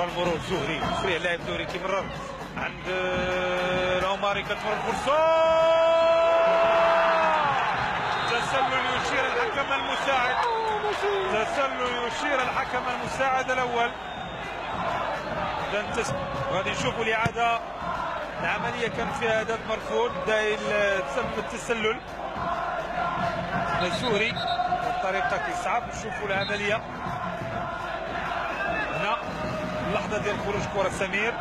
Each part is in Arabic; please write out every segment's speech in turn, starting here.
والمرور زهري سريع لاعب زهري كيمرر عند العماري كتمر الفرصه تسلل يشير الحكم المساعد الاول. غادي نشوفوا الاعاده. العمليه كان فيها هدف مرفوض تسبب التسلل الزهري بطريقه صعب. نشوفوا العمليه هنا اللحظه ديال خروج كره سمير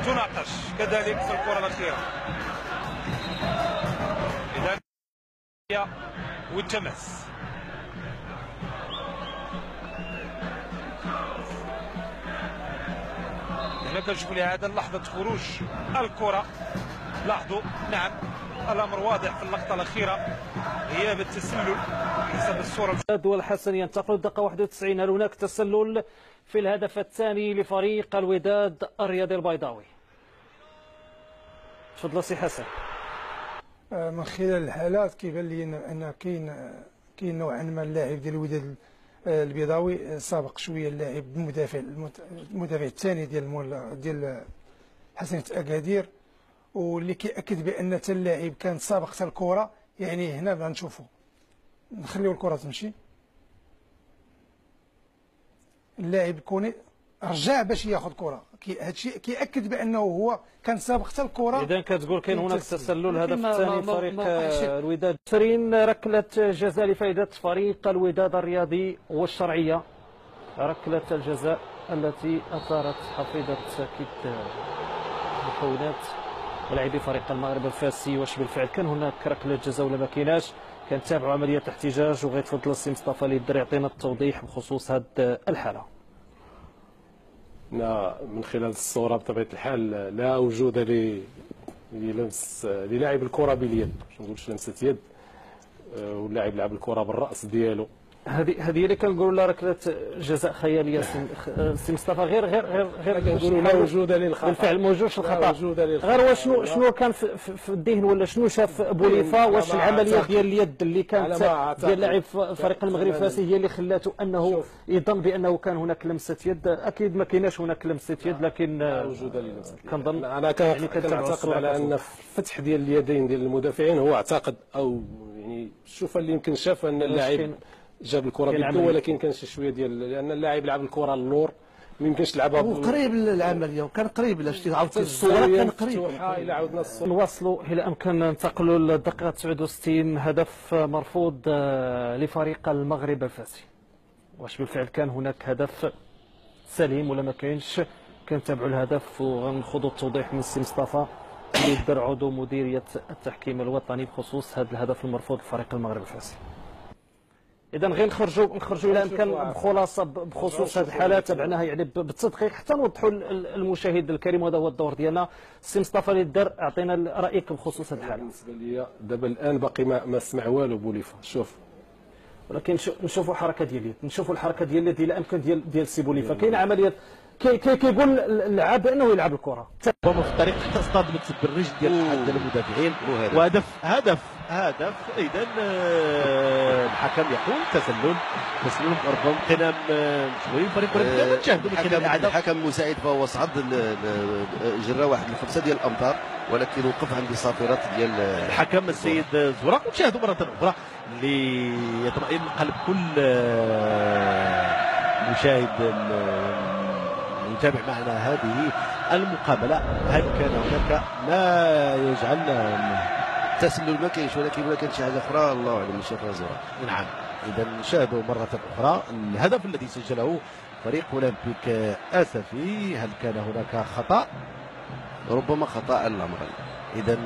تناقش كذلك في الكره الاخيره. اذا والتماس هنا كنشوفوا الاعاده لحظه خروج الكره. لاحظوا نعم الامر واضح في اللقطه الاخيره غياب التسلل حسب الصوره. والحسن ينتقل الدقه 91. هل هناك تسلل في الهدف الثاني لفريق الوداد الرياضي البيضاوي؟ تفضل سي حسن. من خلال الحالات كيبان لي ان كاين نوعا ما اللاعب ديال الوداد البيضاوي سابق شويه اللاعب المدافع الثاني ديال حسنية اكادير، واللي كيأكد بان حتى اللاعب كان سابق حتى الكره. يعني هنا غنشوفوا نخليو الكره تمشي. اللاعب كوني رجع باش ياخذ كره، هادشي كيأكد بانه هو كان سابق حتى الكره. اذا كتقول كاين هناك تسلل. الهدف الثاني فريق الوداد. 20 ركله جزاء لفائده فريق الوداد الرياضي والشرعيه. ركله الجزاء التي اثارت حفيظه اكيد مكونات ولاعبي فريق المغرب الفاسي. واش بالفعل كان هناك ركله جزاء ولا ما كايناش؟ كنتابعوا عمليه احتجاج وغيتفضل السي مصطفى للدر يعطينا التوضيح بخصوص هذه الحاله. من خلال الصوره بطبيعه الحال لا وجود للمس للاعب الكره باليد، باش ما نقولش لمسه يد، واللاعب لعب الكره بالراس ديالو. هذه اللي كنقولوا لها ركله جزاء خياليه سي مصطفى. غير كنقولوا لا وجود للخطا. بالفعل ما وجودش الخطا. غير شنو كان في الذهن ولا شنو شاف بوليفا؟ واش العمليه ديال اليد اللي كانت ديال لاعب فريق المغرب الفاسي هي اللي خلاته انه يظن بانه كان هناك لمسه يد؟ اكيد ما كايناش هناك لمسه يد، لكن لا وجود للمسه. كنظن انا كنعتقد على ان الفتح ديال اليدين ديال المدافعين هو اعتقد او يعني الشوفه اللي يمكن شاف ان اللاعب جاب الكره بيده، ولكن كان شي شويه ديال لان اللاعب لعب الكره اللور ما يمكنش لعبها. قريب للعمليه وكان قريب لا شتي عاوتاني الصوره كان قريب. الى عاودنا نواصلوا الى امكن ننتقلوا للدقيقه 69. هدف مرفوض لفريق المغرب الفاسي. واش بالفعل كان هناك هدف سليم ولا ما كاينش؟ كنتابعوا الهدف وغناخذوا التوضيح من السي مصطفى اللي يدير عضو مديريه التحكيم الوطني بخصوص هذا الهدف المرفوض لفريق المغرب الفاسي. اذا غير نخرجوا الى امكان بخلاصه بخصوص هذه الحاله تابعناها يعني بالتدقيق حتى نوضحوا المشاهد الكريم، وهذا هو الدور ديالنا. السي مصطفى للدر اعطينا رايك بخصوص هذه الحاله. بالنسبه لي دابا الان باقي ما سمع والو بوليفا. شوف ولكن نشوفوا الحركه ديال اليد، نشوفوا الحركه ديال اليد الى امكن ديال سي بوليفا. كاين عمليه كيقول اللاعب انه يلعب الكره ربما في الطريق حتى اصطدمت بالرجل ديال احد المدافعين وهدف اذا الحكم يقول تسلل ربما اغتنام شويه فريق نشاهدوا من خلال الاعاده. الحكم المساعد فهو صعد جرى واحد الخمسه ديال الامتار، ولكن وقف عند صافرات ديال الحكم السيد زوراق. نشاهدوا مره اخرى اللي يطمئن قلب كل مشاهد يتابع معنا هذه المقابله. هل كان هناك ما يجعل تسلل؟ ما كاينش، ولكن كانت شي حاجه اخرى الله اعلم شافها زوراق. نعم اذا نشاهدوا مره اخرى الهدف الذي سجله فريق اولمبيك اسفي. هل كان هناك خطا؟ ربما خطا الامر. اذا